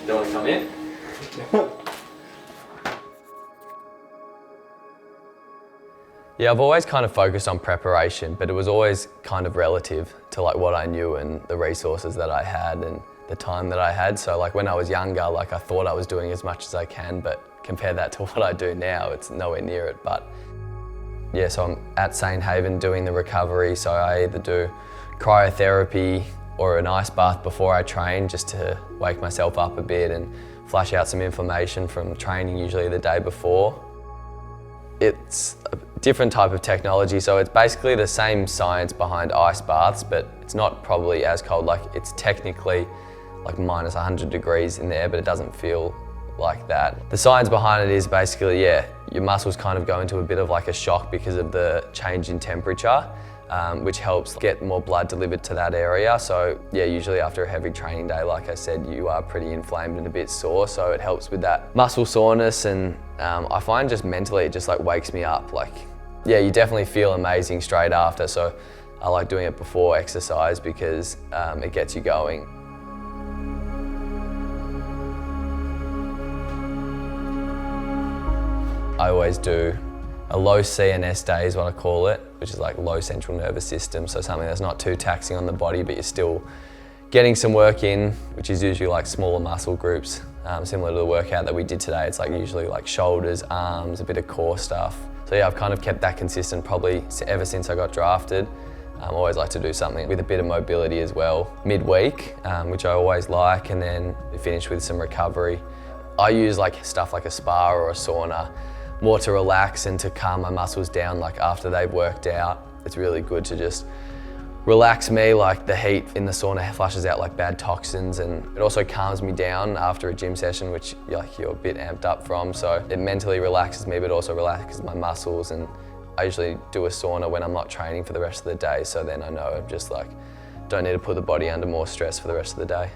You don't want to come in? Yeah, I've always kind of focused on preparation, but it was always kind of relative to like what I knew and the resources that I had and the time that I had. So like when I was younger, like I thought I was doing as much as I can, but compare that to what I do now, it's nowhere near it. But yeah, so I'm at St. Haven doing the recovery, so I either do cryotherapy or an ice bath before I train just to wake myself up a bit and flush out some inflammation from training, usually the day before. It's a different type of technology, so it's basically the same science behind ice baths, but it's not probably as cold. Like it's technically like minus 100 degrees in there, but it doesn't feel like that. The science behind it is basically, yeah, your muscles kind of go into a bit of like a shock because of the change in temperature, which helps get more blood delivered to that area. So yeah, usually after a heavy training day, like I said, you are pretty inflamed and a bit sore, so it helps with that muscle soreness. And I find just mentally it just like wakes me up. Like, yeah, you definitely feel amazing straight after, so I like doing it before exercise because it gets you going. I always do a low CNS day is what I call it, which is like low central nervous system, so something that's not too taxing on the body, but you're still getting some work in, which is usually like smaller muscle groups, similar to the workout that we did today. It's like usually like shoulders, arms, a bit of core stuff. So yeah, I've kind of kept that consistent probably ever since I got drafted. I always like to do something with a bit of mobility as well midweek, which I always like, and then finish with some recovery. I use like stuff like a spa or a sauna more to relax and to calm my muscles down like after they've worked out. It's really good to just relax me, like the heat in the sauna flushes out like bad toxins, and it also calms me down after a gym session, which you're a bit amped up from. So it mentally relaxes me, but also relaxes my muscles. And I usually do a sauna when I'm not training for the rest of the day, so then I know I'm just like, don't need to put the body under more stress for the rest of the day.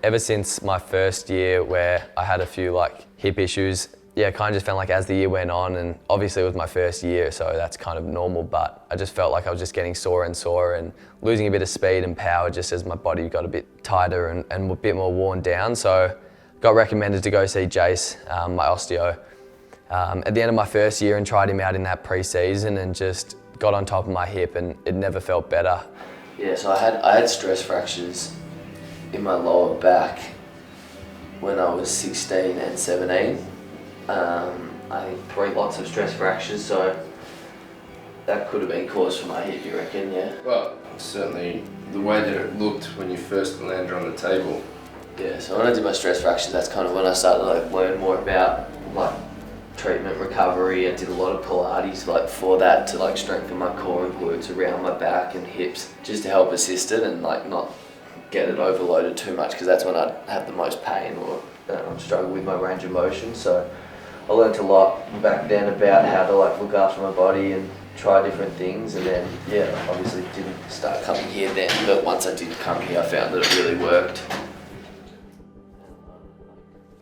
Ever since my first year where I had a few like hip issues, yeah, I kind of just felt like as the year went on, and obviously it was my first year, so that's kind of normal, but I just felt like I was just getting sore and sore and losing a bit of speed and power just as my body got a bit tighter and a bit more worn down. So got recommended to go see Jace, my osteo, at the end of my first year, and tried him out in that pre-season and just got on top of my hip, and it never felt better. Yeah, so I had stress fractures in my lower back when I was 16 and 17. I think 3 lots of stress fractures, so that could have been caused from my hip, you reckon, yeah? Well, certainly the way that it looked when you first landed on the table. Yeah, so when I did my stress fractures, that's kind of when I started to like learn more about like treatment, recovery. I did a lot of Pilates like for that to like strengthen my core and glutes around my back and hips, just to help assist it and like not get it overloaded too much, because that's when I'd have the most pain or struggle with my range of motion. So I learnt a lot back then about how to like look after my body and try different things, and then yeah, obviously didn't start coming here then, but once I did come here I found that it really worked.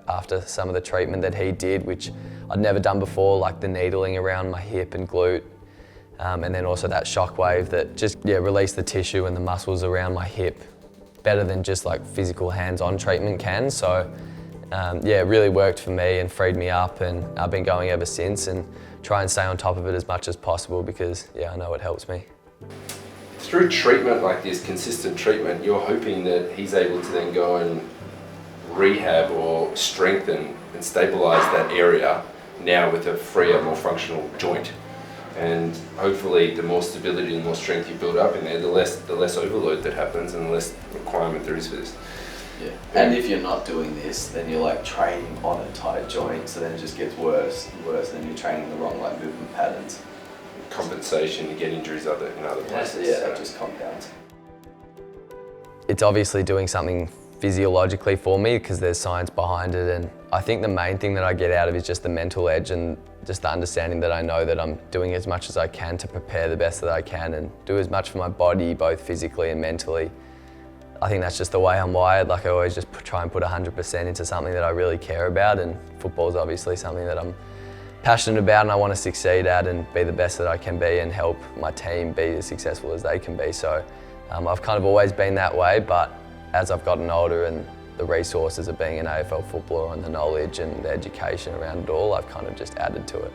After some of the treatment that he did, which I'd never done before, like the needling around my hip and glute, and then also that shockwave that just released the tissue and the muscles around my hip better than just like physical hands-on treatment can. So it really worked for me and freed me up, and I've been going ever since and try and stay on top of it as much as possible because I know it helps me. Through treatment like this, consistent treatment, you're hoping that he's able to then go and rehab or strengthen and stabilize that area now with a freer, more functional joint. And hopefully the more stability and more strength you build up in there, the less overload that happens and the less requirement there is for this. Yeah. And if you're not doing this, then you're like training on a tight joint, so then it just gets worse and worse, and then you're training the wrong like movement patterns. Compensation, you get injuries in other places. Yeah, that just compounds. It's obviously doing something physiologically for me because there's science behind it, and I think the main thing that I get out of it is just the mental edge and just the understanding that I know that I'm doing as much as I can to prepare the best that I can and do as much for my body, both physically and mentally. I think that's just the way I'm wired. Like I always just try and put 100% into something that I really care about, and football is obviously something that I'm passionate about and I want to succeed at and be the best that I can be and help my team be as successful as they can be. So I've kind of always been that way, but as I've gotten older and the resources of being an AFL footballer and the knowledge and the education around it all, I've kind of just added to it.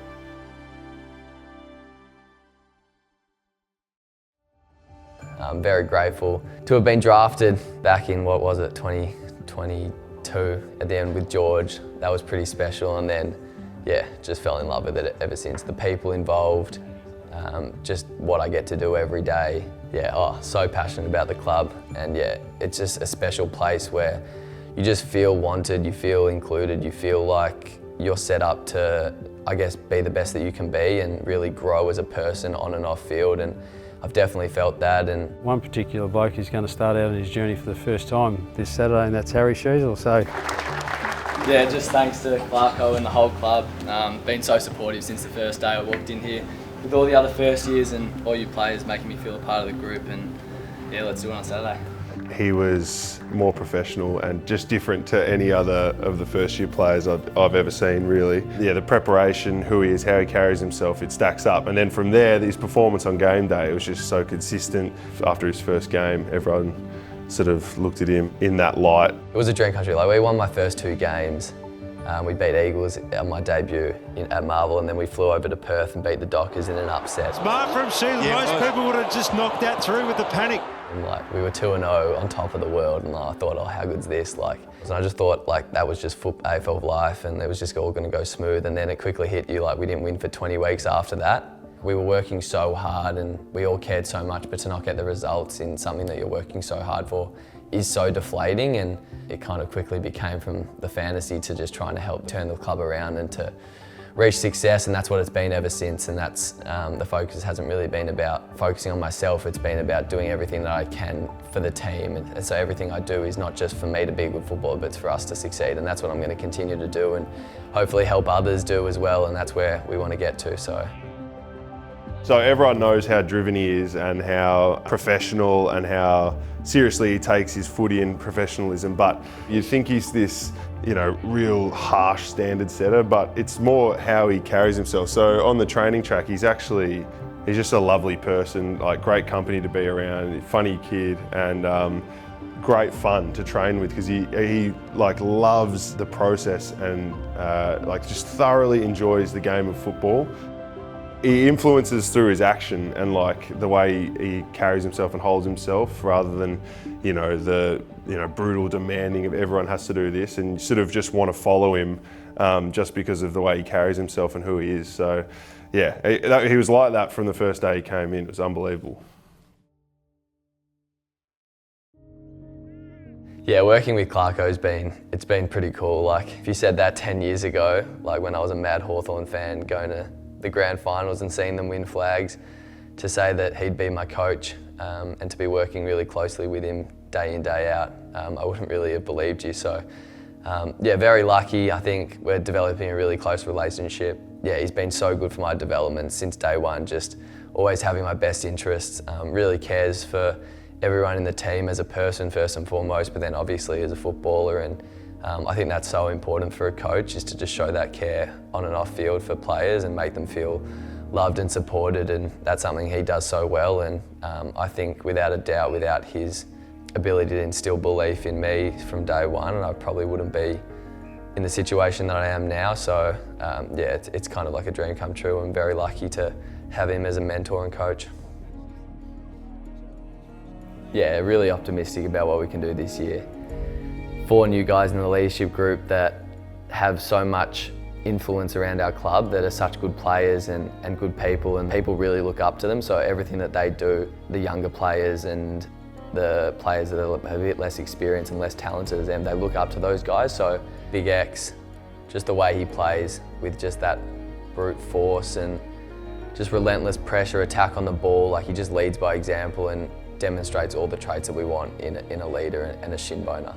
I'm very grateful to have been drafted back in, 2022 at the end with George. That was pretty special, and then yeah, just fell in love with it ever since. The people involved, just what I get to do every day. Yeah, so passionate about the club, and yeah, it's just a special place where you just feel wanted, you feel included, you feel like you're set up to, I guess, be the best that you can be and really grow as a person on and off field, and I've definitely felt that. And one particular bloke who's going to start out on his journey for the first time this Saturday, and that's Harry Sheezel. So yeah, just thanks to Clarko and the whole club. Been so supportive since the first day I walked in here, with all the other first years and all you players making me feel a part of the group, and yeah, let's do it on Saturday. He was more professional and just different to any other of the first year players I've ever seen, really. Yeah, the preparation, who he is, how he carries himself, it stacks up. And then from there, his performance on game day, it was just so consistent. After his first game, everyone sort of looked at him in that light. It was a dream country. Like, we won my first 2 games. We beat Eagles on my debut at Marvel, and then we flew over to Perth and beat the Dockers in an upset. Smart from Sheezel. Most people would have just knocked that through with the panic. And like, we were 2-0 on top of the world, and I thought, oh, how good's this? Like, and I just thought like that was just AFL life, and it was just all going to go smooth. And then it quickly hit you, like we didn't win for 20 weeks after that. We were working so hard, and we all cared so much, but to not get the results in something that you're working so hard for is so deflating. And it kind of quickly became from the fantasy to just trying to help turn the club around and to reach success, and that's what it's been ever since. And that's the focus hasn't really been about focusing on myself, it's been about doing everything that I can for the team. And so everything I do is not just for me to be a good footballer, but it's for us to succeed, and that's what I'm going to continue to do and hopefully help others do as well, and that's where we want to get to. So everyone knows how driven he is and how professional and how seriously he takes his footy and professionalism, but you think he's this, you know, real harsh standard setter, but it's more how he carries himself. So on the training track, he's just a lovely person, like great company to be around, funny kid, and great fun to train with, because he like loves the process and like just thoroughly enjoys the game of football. He influences through his action and like the way he carries himself and holds himself, rather than, you know, the brutal demanding of everyone has to do this, and you sort of just want to follow him just because of the way he carries himself and who he is. So yeah, he was like that from the first day he came in. It was unbelievable. Yeah, working with Clarko's it's been pretty cool. Like, if you said that 10 years ago, like when I was a mad Hawthorn fan, going to the grand finals and seeing them win flags, to say that he'd be my coach and to be working really closely with him day in, day out, I wouldn't really have believed you. So yeah, very lucky. I think we're developing a really close relationship. Yeah, he's been so good for my development since day one, just always having my best interests, really cares for everyone in the team as a person first and foremost, but then obviously as a footballer. And I think that's so important for a coach, is to just show that care on and off field for players and make them feel loved and supported, and that's something he does so well. And I think without a doubt, without his ability to instill belief in me from day one, I probably wouldn't be in the situation that I am now. So yeah, it's kind of like a dream come true. I'm very lucky to have him as a mentor and coach. Yeah, really optimistic about what we can do this year. 4 new guys in the leadership group that have so much influence around our club, that are such good players and good people, and people really look up to them. So everything that they do, the younger players and the players that are a bit less experienced and less talented as them, they look up to those guys. So Big X, just the way he plays with just that brute force and just relentless pressure, attack on the ball, like he just leads by example and demonstrates all the traits that we want in a leader and a shin boner.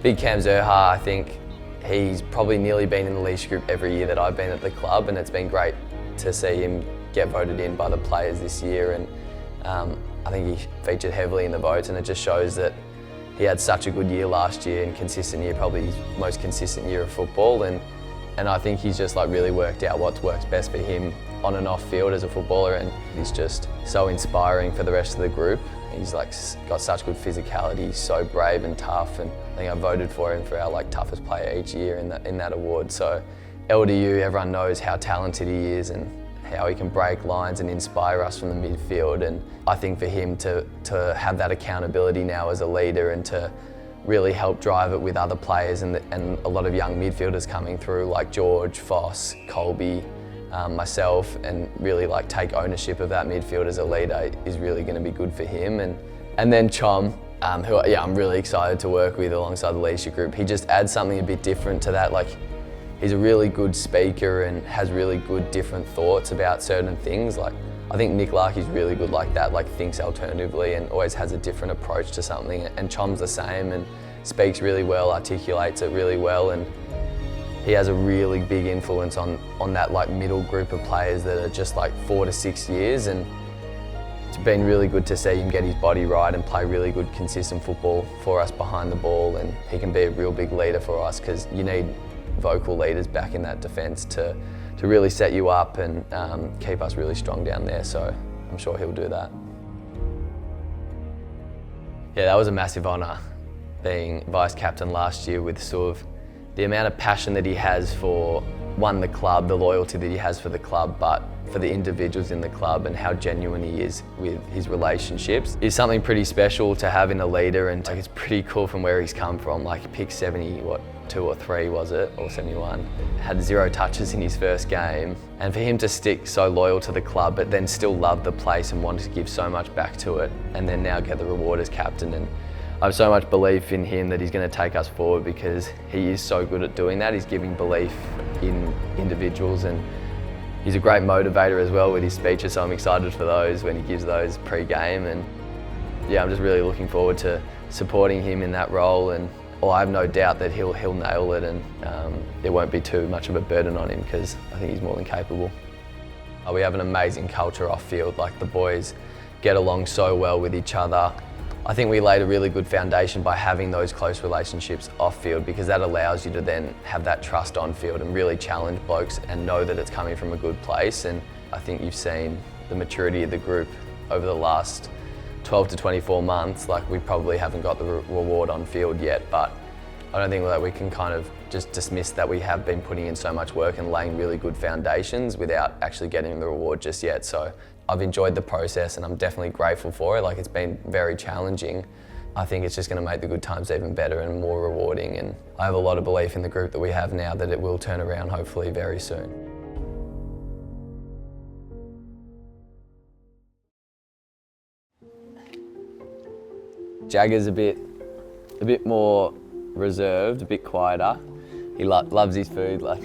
Big Cam Zerha, I think he's probably nearly been in the leadership group every year that I've been at the club, and it's been great to see him get voted in by the players this year. And I think he featured heavily in the votes, and it just shows that he had such a good year last year and consistent year, probably his most consistent year of football. And And I think he's just like really worked out what works best for him on and off field as a footballer, and he's just so inspiring for the rest of the group. He's like got such good physicality, he's so brave and tough, and I think I voted for him for our like toughest player each year in that award. So LDU, everyone knows how talented he is and how he can break lines and inspire us from the midfield. And I think for him to have that accountability now as a leader and to really help drive it with other players and a lot of young midfielders coming through like George, Foss, Colby, myself, and really like take ownership of that midfield as a leader is really going to be good for him. And then Chom, who I'm really excited to work with alongside the leadership group. He just adds something a bit different to that. Like, he's a really good speaker and has really good different thoughts about certain things. Like, I think Nick Larkey's really good like that, like thinks alternatively and always has a different approach to something. And Chom's the same and speaks really well, articulates it really well, and he has a really big influence on that like middle group of players that are just like 4 to 6 years. And it's been really good to see him get his body right and play really good consistent football for us behind the ball, and he can be a real big leader for us because you need vocal leaders back in that defence to really set you up and keep us really strong down there, so I'm sure he'll do that. Yeah, that was a massive honour being vice captain last year, with sort of the amount of passion that he has for, one, the club, the loyalty that he has for the club, but for the individuals in the club and how genuine he is with his relationships is something pretty special to have in a leader. And it's pretty cool from where he's come from. Like, he picked 72 or 3 was it, or 71, had 0 touches in his first game, and for him to stick so loyal to the club but then still love the place and want to give so much back to it, and then now get the reward as captain. And I have so much belief in him that he's going to take us forward because he is so good at doing that. He's giving belief in individuals, and he's a great motivator as well with his speeches, so I'm excited for those when he gives those pre-game. And yeah, I'm just really looking forward to supporting him in that role, and I have no doubt that he'll nail it, and it won't be too much of a burden on him because I think he's more than capable. We have an amazing culture off field. Like, the boys get along so well with each other. I think we laid a really good foundation by having those close relationships off field, because that allows you to then have that trust on field and really challenge blokes and know that it's coming from a good place. And I think you've seen the maturity of the group over the last 12 to 24 months. Like, we probably haven't got the reward on field yet, but I don't think that we can kind of just dismiss that we have been putting in so much work and laying really good foundations without actually getting the reward just yet. So I've enjoyed the process and I'm definitely grateful for it. Like, it's been very challenging. I think it's just going to make the good times even better and more rewarding, and I have a lot of belief in the group that we have now that it will turn around hopefully very soon. Jagger's a bit more reserved, a bit quieter. He loves his food. Like,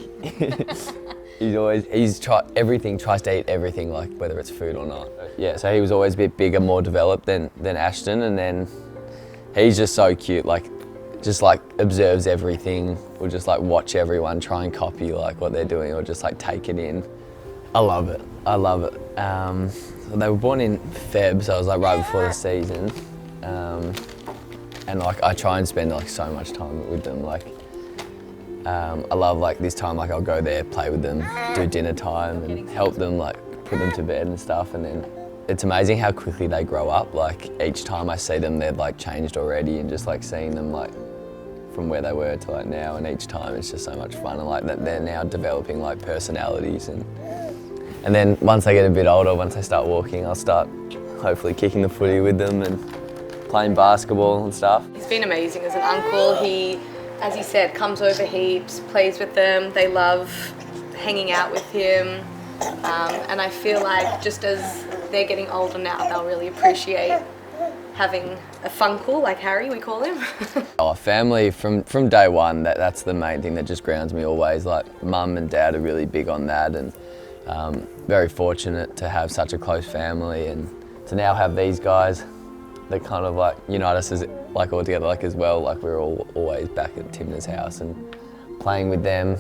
tries to eat everything, like whether it's food or not. Yeah, so he was always a bit bigger, more developed than Ashton, and then he's just so cute. Like, just like observes everything, or just like watch everyone try and copy like what they're doing, or just like take it in. I love it. I love it. So they were born in Feb, so it was like right before the season. And like, I try and spend like so much time with them. Like, I love like this time, like I'll go there, play with them, do dinner time and help them, like put them to bed and stuff. And then it's amazing how quickly they grow up. Like, each time I see them, they've like changed already, and just like seeing them like from where they were to like now, and each time it's just so much fun, and like that they're now developing like personalities. And then once they get a bit older, once they start walking, I'll start hopefully kicking the footy with them and playing basketball and stuff. He's been amazing as an uncle. He, as he said, comes over heaps, plays with them. They love hanging out with him. And I feel like just as they're getting older now, they'll really appreciate having a funkle like Harry, we call him. Our family, from day one, that's the main thing that just grounds me always. Like, mum and dad are really big on that, and very fortunate to have such a close family, and to now have these guys that kind of like unite us as like all together, like as well. Like, we're all always back at Timna's house and playing with them.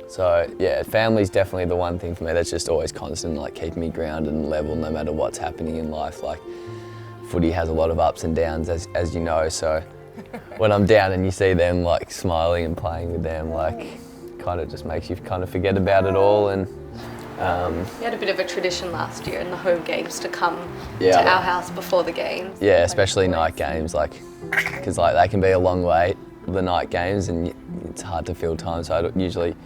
So yeah, family's definitely the one thing for me that's just always constant, like keeping me grounded and level no matter what's happening in life. Like, footy has a lot of ups and downs, as you know, so when I'm down and you see them like smiling and playing with them, like kind of just makes you kind of forget about it all. And We had a bit of a tradition last year in the home games to come Yeah. to our house before the games. yeah, especially night games, like because like they can be a long way, the night games, and it's hard to fill time. So I'd usually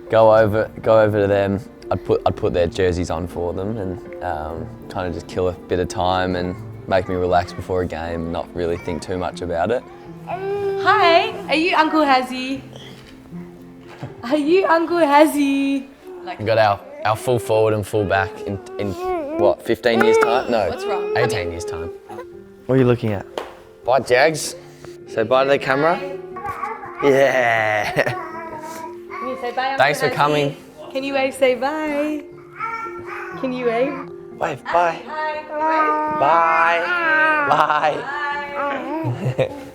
go over to them. I'd put their jerseys on for them and kind of just kill a bit of time and make me relax before a game and not really think too much about it. Hi, are you Uncle Hazzy? Are you Uncle Hazzy? We've got our full forward and full back in what, 15 years time? No, What's wrong? 18 years time. What are you looking at? Bye, Jags. Say bye to the camera. Yeah. Can you say bye, Uncle Thanks for Hazzy? coming. Can you wave, say bye? Can you wave? Wave, bye. Hi. Bye. Bye. Bye.